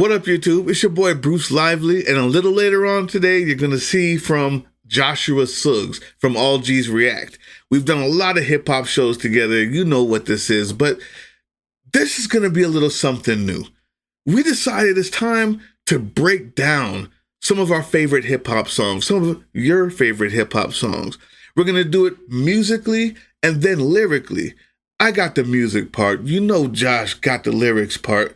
What up, YouTube? It's your boy Bruce Lively, and a little later on today, you're going to see from Joshua Suggs from All G's React. We've done a lot of hip-hop shows together. You know what this is, but this is going to be a little something new. We decided it's time to break down some of our favorite hip-hop songs, some of your favorite hip-hop songs. We're going to do it musically and then lyrically. I got the music part. You know Josh got the lyrics part.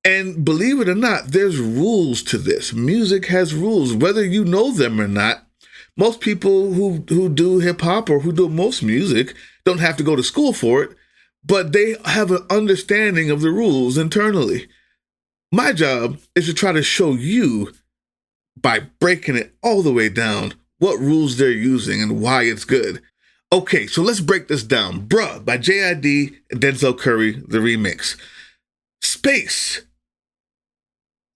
And believe it or not, there's rules to this. Music has rules, whether you know them or not. Most people who do hip hop or who do most music don't have to go to school for it, but they have an understanding of the rules internally. My job is to try to show you, by breaking it all the way down, what rules they're using and why it's good. Okay, so let's break this down. Bruuh by J.I.D. and Denzel Curry, the remix. Space.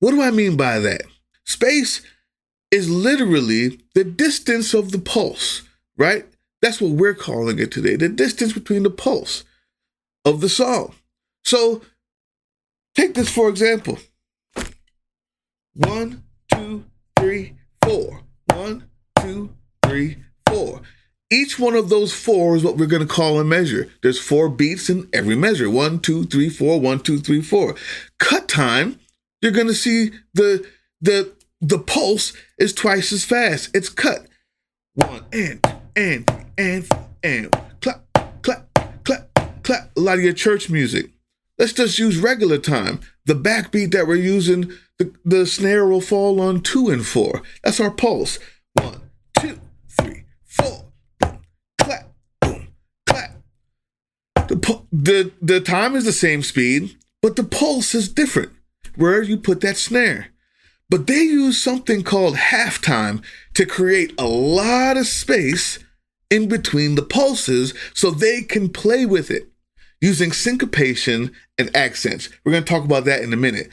What do I mean by that? Space is literally the distance of the pulse, right? That's what we're calling it today, the distance between the pulse of the song. So take this for example. 1, 2, 3, 4. 1, 2, 3, 4. Each one of those 4 is what we're going to call a measure. There's 4 beats in every measure. 1, 2, 3, 4, 1, 2, 3, 4. Cut time, you're going to see the pulse is twice as fast. It's cut. 1 and clap, clap, clap, clap. A lot of your church music. Let's just use regular time. The backbeat that we're using, the snare will fall on 2 and 4. That's our pulse. 1, 2, 3, 4. Boom, clap, boom, clap. The time is the same speed, but the pulse is different where you put that snare. But they use something called halftime to create a lot of space in between the pulses so they can play with it using syncopation and accents. We're going to talk about that in a minute.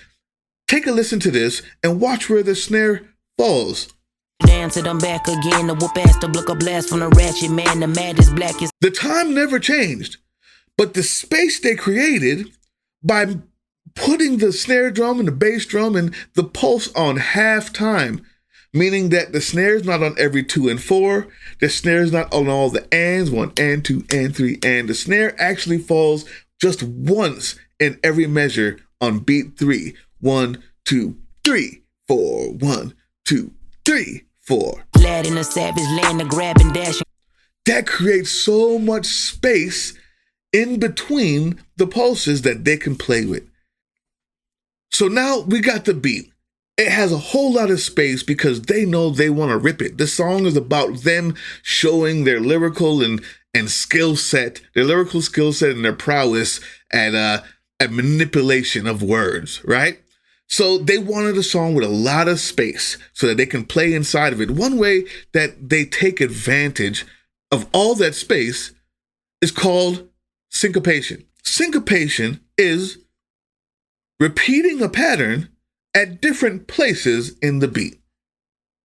Take a listen to this and watch where the snare falls. Dance it, I'm back again. The whoop ass, the block a blast from the ratchet man. The maddest blackest. The time never changed, but the space they created by putting the snare drum and the bass drum and the pulse on half time, meaning that the snare is not on every 2 and 4. The snare is not on all the ands, 1 and 2 and 3 and. The snare actually falls just once in every measure on beat 3. 1, 2, 3, 4. 1, 2, 3, 4. Lad in a savage land, the grab and dash. That creates so much space in between the pulses that they can play with. So now we got the beat. It has a whole lot of space because they know they want to rip it. This song is about them showing their lyrical and skill set, their lyrical skill set and their prowess at manipulation of words, right? So they wanted a song with a lot of space so that they can play inside of it. One way that they take advantage of all that space is called syncopation. Syncopation is repeating a pattern at different places in the beat.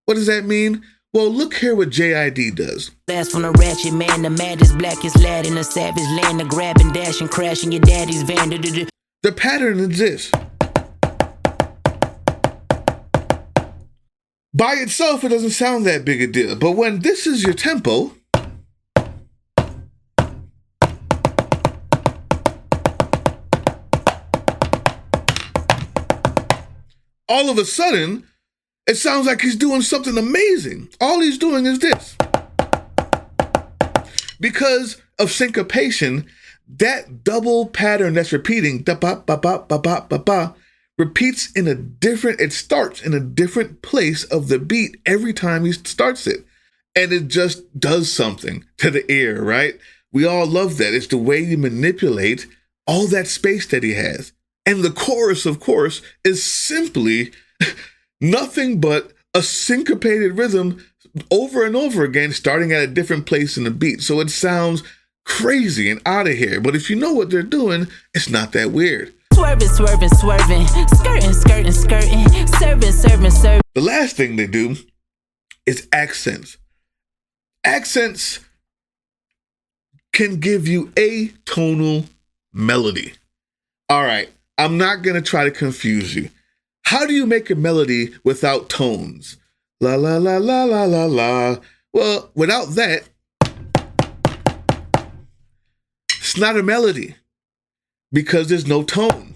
What does that mean? Well, look here what J.I.D. does. Blast from the ratchet man, the maddest blackest lad in a savage land. The grab and dash and crashing your daddy's van. The pattern is this. By itself, it doesn't sound that big a deal, but when this is your tempo, all of a sudden, it sounds like he's doing something amazing. All he's doing is this. Because of syncopation, that double pattern that's repeating, da-ba-ba-ba-ba-ba-ba-ba, repeats in a different, it starts in a different place of the beat every time he starts it. And it just does something to the ear, right? We all love that. It's the way you manipulate all that space that he has. And the chorus, of course, is simply nothing but a syncopated rhythm over and over again, starting at a different place in the beat. So it sounds crazy and out of here. But if you know what they're doing, it's not that weird. Swerving, swerving, swerving, skirting, skirting, skirting, serving, serving, serving. The last thing they do is accents. Accents can give you atonal melody. All right, I'm not going to try to confuse you. How do you make a melody without tones? La la la la la la la. Well, without that, it's not a melody because there's no tone.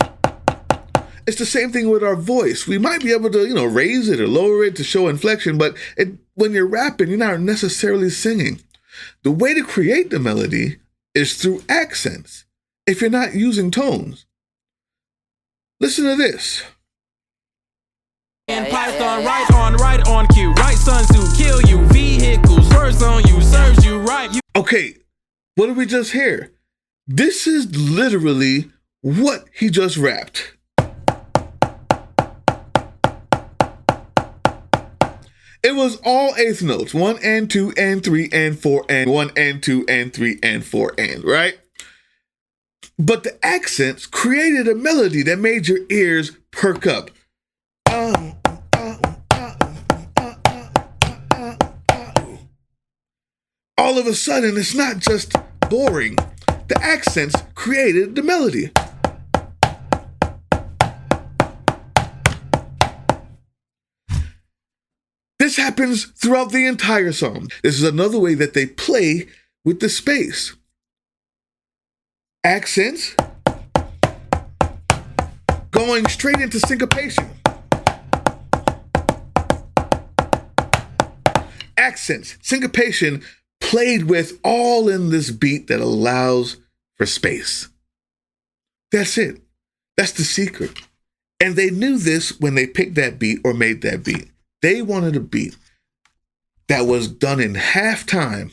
It's the same thing with our voice. We might be able to, raise it or lower it to show inflection, but when you're rapping, you're not necessarily singing. The way to create the melody is through accents if you're not using tones. Listen to this. And Python, right on cue, right Sun Tzu, kill you, vehicles, words on you, serves you right. Okay, what did we just hear? This is literally what he just rapped. It was all eighth notes, 1 and 2 and 3 and 4 and 1 and 2 and 3 and 4 and, right? But the accents created a melody that made your ears perk up. All of a sudden, it's not just boring. The accents created the melody. This happens throughout the entire song. This is another way that they play with the space. Accents going straight into syncopation. Accents, syncopation played with all in this beat that allows for space. That's it. That's the secret. And they knew this when they picked that beat or made that beat. They wanted a beat that was done in half time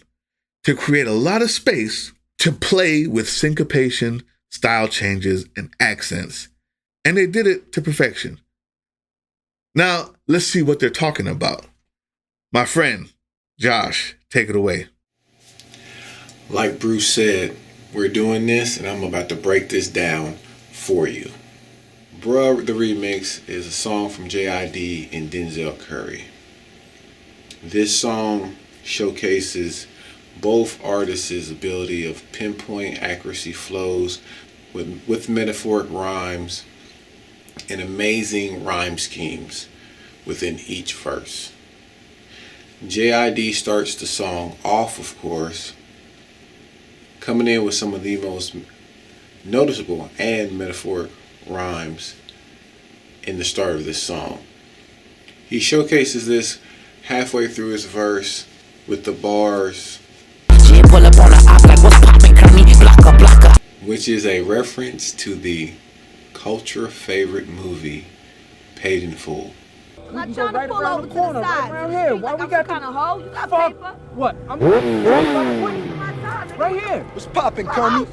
to create a lot of space to play with syncopation, style changes, and accents. And they did it to perfection. Now, let's see what they're talking about. My friend, Josh, take it away. Like Bruce said, we're doing this and I'm about to break this down for you. Bruuh, the remix, is a song from J.I.D. and Denzel Curry. This song showcases both artists' ability of pinpoint accuracy flows with metaphoric rhymes and amazing rhyme schemes within each verse. J.I.D. starts the song off, of course, coming in with some of the most noticeable and metaphoric rhymes in the start of this song. He showcases this halfway through his verse with the bars, which is a reference to the culture favorite movie Paid in Full. I'm not trying to pull over to the side. Right around here. Why we got kind of hoe? You got fuck? paper? What? I'm right here. What's poppin', Kermit?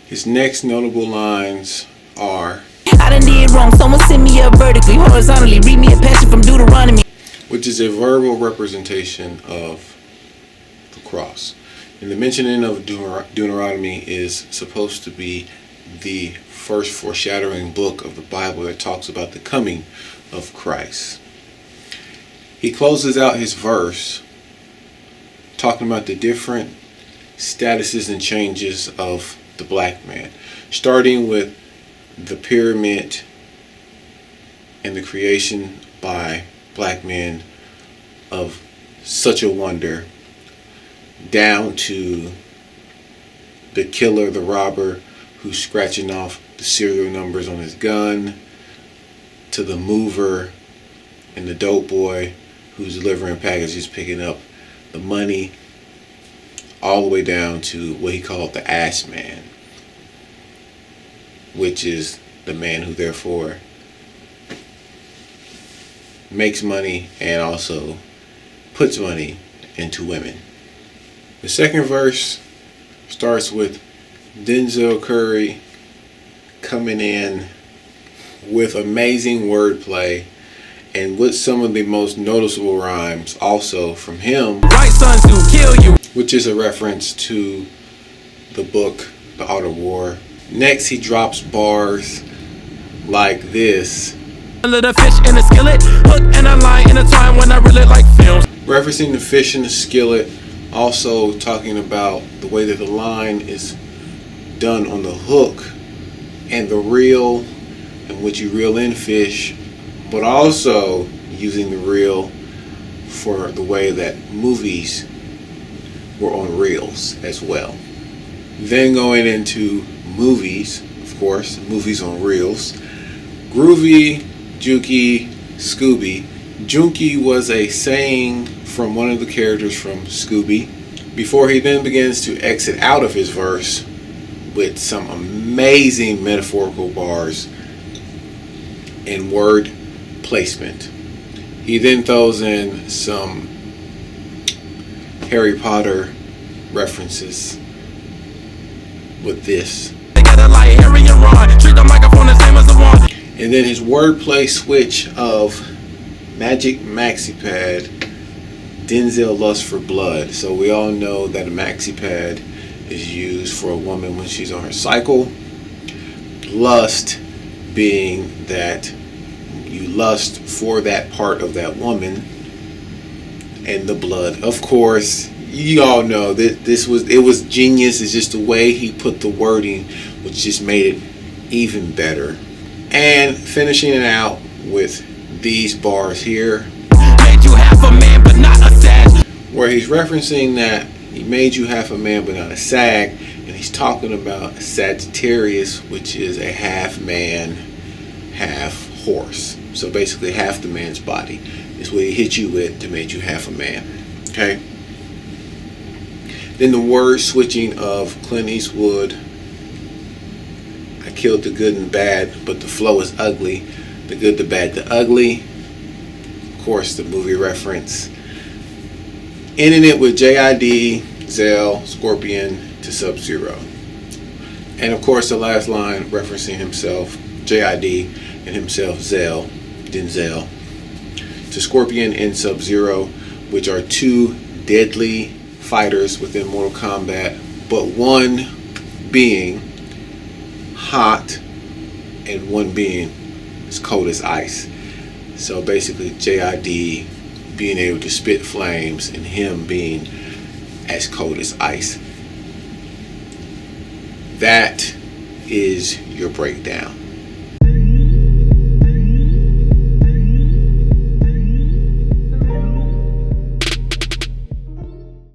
His next notable lines are, I done did wrong, someone send me up vertically, horizontally, read me a passage from Deuteronomy. which is a verbal representation of the cross. And the mentioning of Deuteronomy is supposed to be the first foreshadowing book of the Bible that talks about the coming of Christ. He closes out his verse talking about the different statuses and changes of the black man, starting with the pyramid and the creation by black men of such a wonder, down to the killer, the robber, who's scratching off the serial numbers on his gun, to the mover and the dope boy who's delivering packages, picking up the money, all the way down to what he called the ass man, which is the man who therefore makes money and also puts money into women. The second verse starts with Denzel Curry coming in with amazing wordplay and with some of the most noticeable rhymes also from him, Right sons who kill you. which is a reference to the book, The Art of War. Next, he drops bars like this, The fish in a skillet, hook and a line in a time when I really like films. referencing the fish in the skillet, also talking about the way that the line is done on the hook and the reel in which you reel in fish, but also using the reel for the way that movies were on reels as well. Then going into movies, of course, movies on reels. Groovy, Jukey, Scooby. Junkie was a saying from one of the characters from Scooby, before he then begins to exit out of his verse with some amazing metaphorical bars and word placement. He then throws in some Harry Potter references with this. Together like Harry and Ron, treat the microphone the same as the one. And then his wordplay switch of Magic Maxi Pad, Denzel Lust for Blood. So we all know that a maxi pad is used for a woman when she's on her cycle. Lust being that you lust for that part of that woman, and the blood. Of course, you all know that it was genius. It's just the way he put the wording, which just made it even better. And finishing it out with these bars here, Made you half a man, but not a sag. where he's referencing that he made you half a man but not a sag, and he's talking about Sagittarius, which is a half man, half horse. So basically half the man's body is what he hit you with to make you half a man. Okay? Then the word switching of Clint Eastwood. I killed the good and bad, but the flow is ugly. The good, the bad, the ugly. Of course, the movie reference. Ending it with J.I.D, Zell, Scorpion to Sub-Zero. And of course, the last line referencing himself, J.I.D, and himself, Zell, Denzel, to Scorpion and Sub-Zero, which are two deadly fighters within Mortal Kombat, but one being hot and one being as cold as ice. So basically J.I.D being able to spit flames and him being as cold as ice. That is your breakdown.